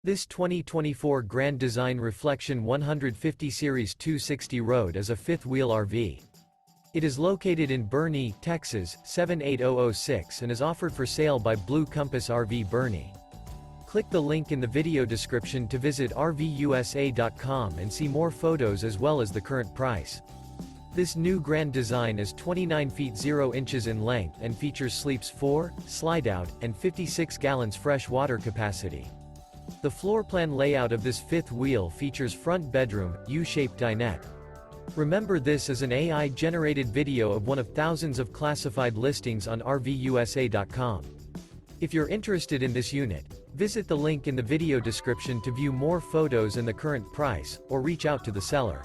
This 2024 Grand Design Reflection 150 Series 260 Road is a fifth-wheel RV. It is located in Boerne, Texas, 78006 and is offered for sale by Blue Compass RV Boerne. Click the link in the video description to visit RVUSA.com and see more photos as well as the current price. This new Grand Design is 29 feet 0 inches in length and features sleeps 4, Slideout, and 56 gallons fresh water capacity. The floor plan layout of this fifth wheel features front bedroom, U-shaped dinette. Remember, this is an AI-generated video of one of thousands of classified listings on RVUSA.com. If you're interested in this unit, visit the link in the video description to view more photos and the current price, or reach out to the seller.